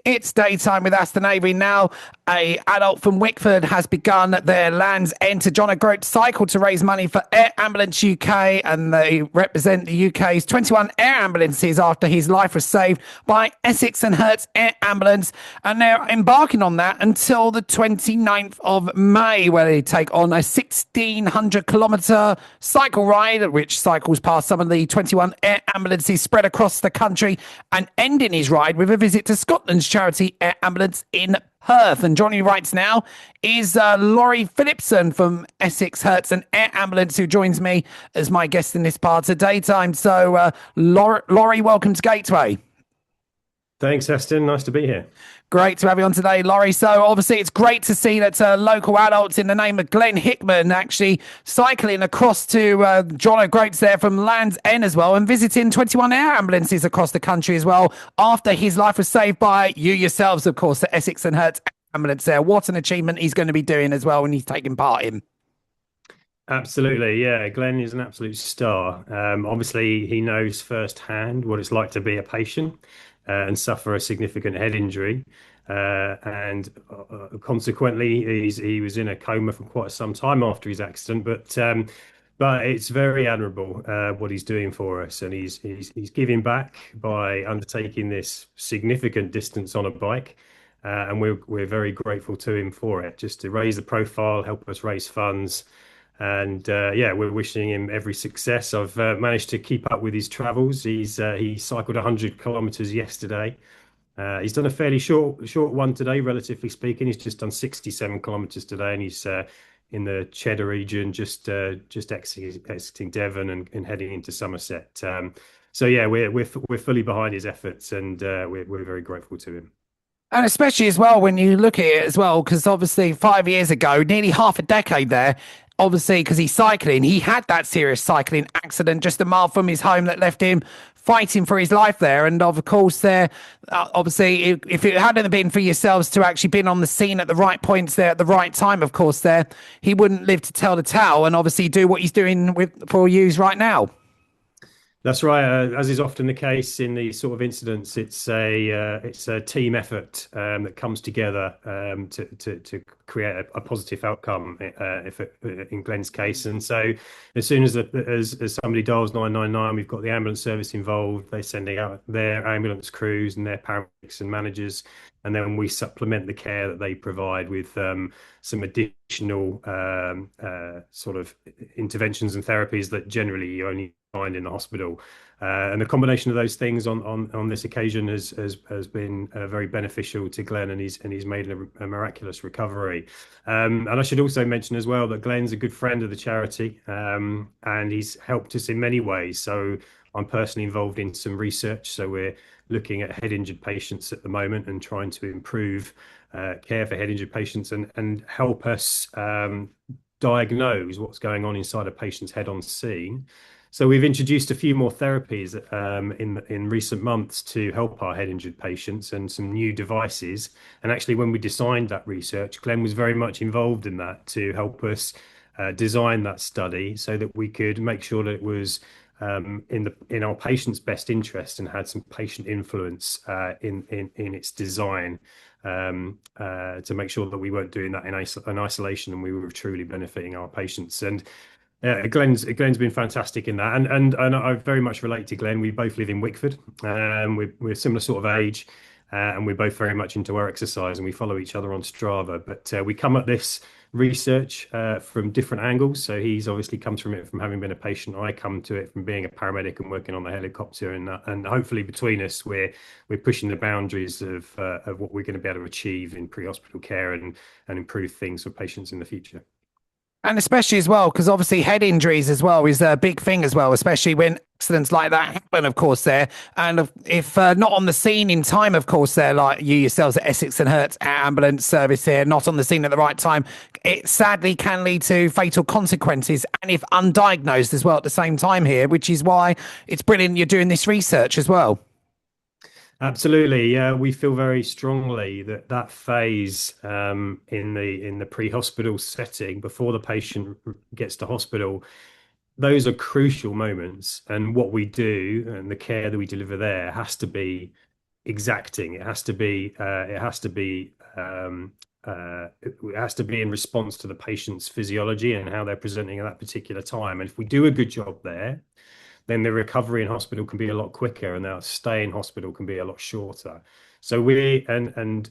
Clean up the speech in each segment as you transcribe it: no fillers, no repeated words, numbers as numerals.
It's daytime with Aston Avery now. A adult from Wickford has begun their Land's End to John O'Groats cycle to raise money for Air Ambulance UK, and they represent the UK's 21 air ambulances after his life was saved by Essex and Herts Air Ambulance. And they're embarking on that until the 29th of May, where they take on a 1,600-kilometre cycle ride, which cycles past some of the 21 air ambulances spread across the country, and ending his ride with a visit to Scotland's charity Air Ambulance in Perth. And joining me right now is Laurie Phillipson from Essex Herts and Air Ambulance, who joins me as my guest in this part of daytime. So, Laurie, welcome to Gateway. Thanks, Aston. Nice to be here. Great to have you on today, Laurie. So obviously it's great to see that local adults in the name of Glenn Hickman actually cycling across to John O'Groats there from Land's End as well, and visiting 21 air ambulances across the country as well after his life was saved by you yourselves, of course, the Essex and Herts ambulance there. What an achievement he's going to be doing as well when he's taking part in. Absolutely. Yeah, Glenn is an absolute star. Obviously, he knows firsthand what it's like to be a patient and suffer a significant head injury. And consequently, he was in a coma for quite some time after his accident. But it's very admirable what he's doing for us, and he's giving back by undertaking this significant distance on a bike. And we're very grateful to him for it, just to raise the profile, help us raise funds. And yeah, we're wishing him every success. I've managed to keep up with his travels. He cycled 100 kilometers yesterday. He's done a fairly short one today, relatively speaking. He's just done 67 kilometers today, and he's in the Cheddar region, just exiting Devon and heading into Somerset. So yeah, we're fully behind his efforts, and we're very grateful to him. And especially as well when you look at it as well, because obviously 5 years ago, nearly half a decade there, obviously because he's cycling, he had that serious cycling accident just a mile from his home that left him fighting for his life there. And of course, there, obviously, if it hadn't been for yourselves to actually been on the scene at the right points there at the right time, of course, there, he wouldn't live to tell the tale and obviously do what he's doing for yous right now. That's right. As is often the case in these sort of incidents, it's a team effort that comes together to create a positive outcome. In Glenn's case, and so as soon as somebody dials 999, we've got the ambulance service involved. They're sending out their ambulance crews and their paramedics and managers, and then we supplement the care that they provide with some additional sort of interventions and therapies that generally you only find in the hospital. And the combination of those things on this occasion has been very beneficial to Glenn, and he's made a miraculous recovery. And I should also mention as well that Glenn's a good friend of the charity, and he's helped us in many ways. So I'm personally involved in some research. So we're looking at head injured patients at the moment and trying to improve care for head injured patients and help us diagnose what's going on inside a patient's head on scene. So we've introduced a few more therapies in recent months to help our head injured patients, and some new devices. And actually, when we designed that research, Glenn was very much involved in that to help us design that study so that we could make sure that it was in our patient's best interest and had some patient influence in its design, to make sure that we weren't doing that in isolation, and we were truly benefiting our patients. And Glenn's been fantastic in that, and I very much relate to Glenn. We both live in Wickford, and we're similar sort of age, and we're both very much into our exercise, and we follow each other on Strava. But we come at this research from different angles. So he's obviously comes from it from having been a patient. I come to it from being a paramedic and working on the helicopter, and hopefully between us we're pushing the boundaries of what we're going to be able to achieve in pre-hospital care and improve things for patients in the future. And especially as well, because obviously head injuries as well is a big thing as well, especially when accidents like that happen, of course, there. And if not on the scene in time, of course, there, like you yourselves at Essex and Herts ambulance service here, not on the scene at the right time, it sadly can lead to fatal consequences. And if undiagnosed as well at the same time here, which is why it's brilliant you're doing this research as well. Absolutely, yeah. We feel very strongly that phase in the pre-hospital setting before the patient gets to hospital, those are crucial moments. And what we do and the care that we deliver there has to be exacting. It has to be in response to the patient's physiology and how they're presenting at that particular time. And if we do a good job there, then the recovery in hospital can be a lot quicker, and our stay in hospital can be a lot shorter. So we and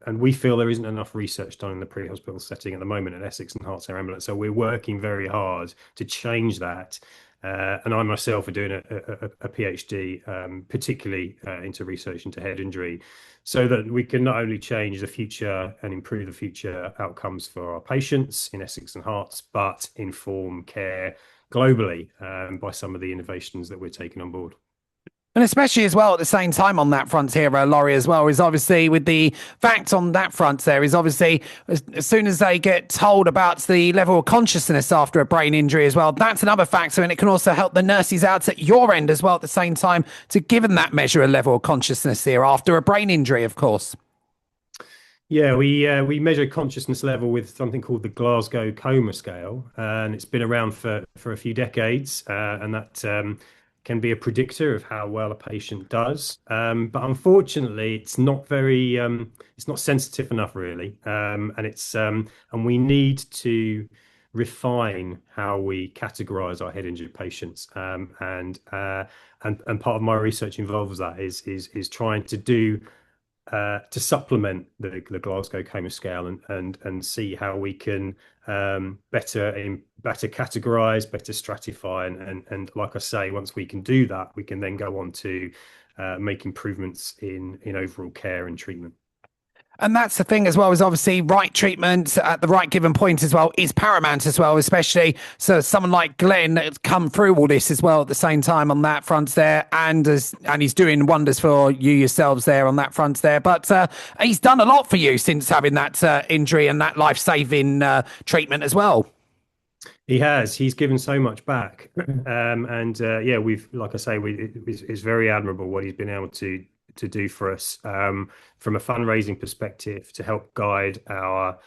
we feel there isn't enough research done in the pre-hospital setting at the moment at Essex and Herts Air Ambulance. So we're working very hard to change that. And I myself are doing a PhD, particularly into research into head injury, so that we can not only change the future and improve the future outcomes for our patients in Essex and Herts, but inform care globally by some of the innovations that we're taking on board. And especially as well at the same time on that front here, Laurie, as well, is obviously with the fact on that front there is obviously as soon as they get told about the level of consciousness after a brain injury as well, that's another factor. And it can also help the nurses out at your end as well at the same time to give them that measure of level of consciousness here after a brain injury, of course. Yeah, we measure consciousness level with something called the Glasgow Coma Scale, and it's been around for a few decades, and that can be a predictor of how well a patient does. But unfortunately, it's not sensitive enough, really, and we need to refine how we categorize our head injured patients, and part of my research involves that is trying to supplement the Glasgow Coma Scale and see how we can better categorize, better stratify, and like I say, once we can do that, we can then go on to make improvements in overall care and treatment. And that's the thing as well, is obviously right treatment at the right given point as well is paramount as well, especially so someone like Glenn that's come through all this as well at the same time on that front there, and he's doing wonders for you yourselves there on that front there. But he's done a lot for you since having that injury and that life-saving treatment as well. He has. He's given so much back, and yeah, like I say, it's very admirable what he's been able to do for us from a fundraising perspective to help guide our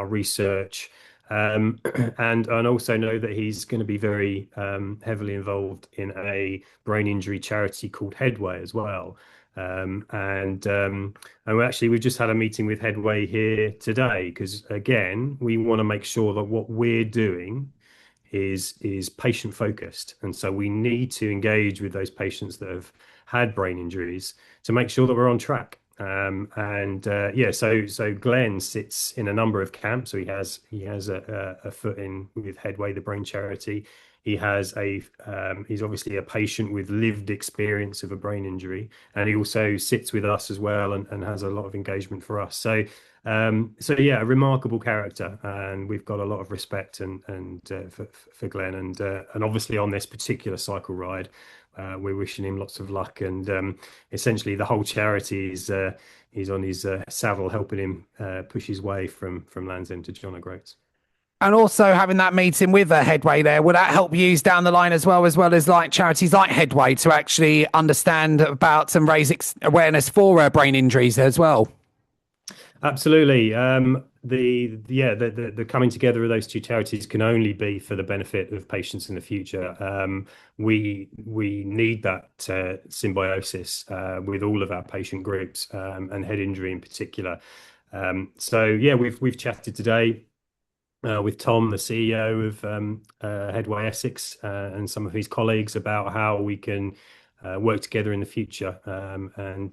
research, and also know that he's going to be very heavily involved in a brain injury charity called Headway as well. We've just had a meeting with Headway here today because again, we want to make sure that what we're doing is patient focused, and so we need to engage with those patients that have had brain injuries to make sure that we're on track. So Glenn sits in a number of camps. So he has a foot in with Headway, the brain charity. He's obviously a patient with lived experience of a brain injury, and he also sits with us as well and has a lot of engagement for us. So yeah, a remarkable character, and we've got a lot of respect for Glenn, and obviously on this particular cycle ride, we're wishing him lots of luck, and essentially the whole charity is on his saddle, helping him push his way from Land's End to John O'Groats. And also having that meeting with a Headway there, will that help you down the line as well as like charities like Headway to actually understand about and raise awareness for brain injuries as well? Absolutely. The coming together of those two charities can only be for the benefit of patients in the future. We need that symbiosis with all of our patient groups, and head injury in particular. So yeah, we've chatted today with Tom, the CEO of Headway Essex, and some of his colleagues about how we can work together in the future, and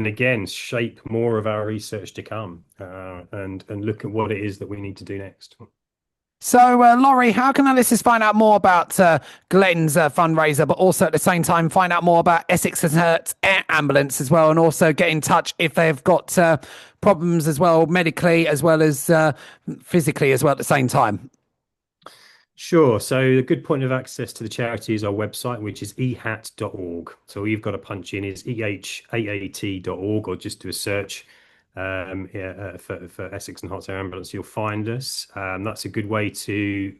again shape more of our research to come, and look at what it is that we need to do next. So, Laurie, how can our listeners find out more about Glenn's fundraiser, but also at the same time find out more about Essex and Herts Air Ambulance as well, and also get in touch if they've got problems as well, medically as well as physically as well at the same time? Sure. So a good point of access to the charity is our website, which is ehat.org. So all you've got to punch in is ehaat.org, or just do a search for Essex and Herts Air Ambulance. You'll find us. That's a good way to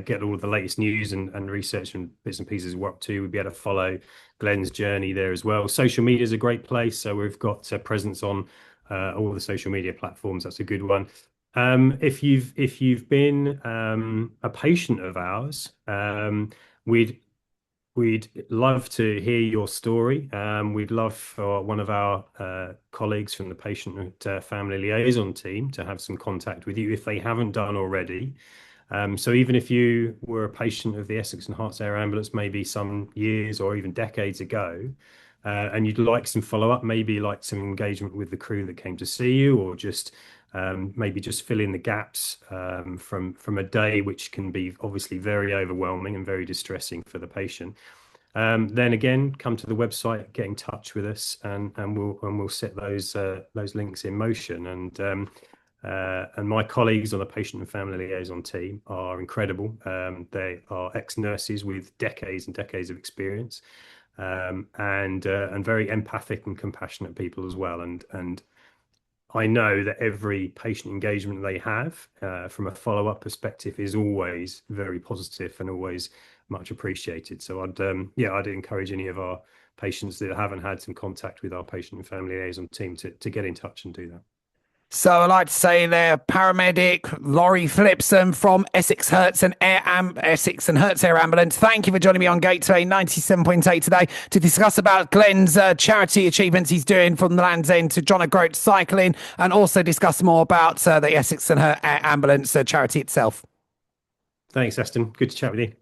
get all of the latest news and research and bits and pieces we're up to. We'll be able to follow Glenn's journey there as well. Social media is a great place. So we've got a presence on all the social media platforms. That's a good one. If you've been a patient of ours, we'd we'd love to hear your story. We'd love for one of our colleagues from the patient and family liaison team to have some contact with you if they haven't done already. So even if you were a patient of the Essex and Herts Air Ambulance maybe some years or even decades ago, and you'd like some follow-up, maybe like some engagement with the crew that came to see you, or just maybe just fill in the gaps from a day which can be obviously very overwhelming and very distressing for the patient. Then again, come to the website, get in touch with us, and we'll set those links in motion. And my colleagues on the patient and family liaison team are incredible. They are ex-nurses with decades and decades of experience, and very empathic and compassionate people as well. And I know that every patient engagement they have, from a follow-up perspective, is always very positive and always much appreciated. So I'd encourage any of our patients that haven't had some contact with our patient and family liaison team to get in touch and do that. So I'd like to say there, paramedic Laurie Phillipson from Essex Herts and Essex and Herts Air Ambulance. Thank you for joining me on Gateway 97.8 today to discuss about Glenn's charity achievements he's doing from the Land's End to John O'Groats cycling, and also discuss more about the Essex and Herts Air Ambulance charity itself. Thanks, Aston. Good to chat with you.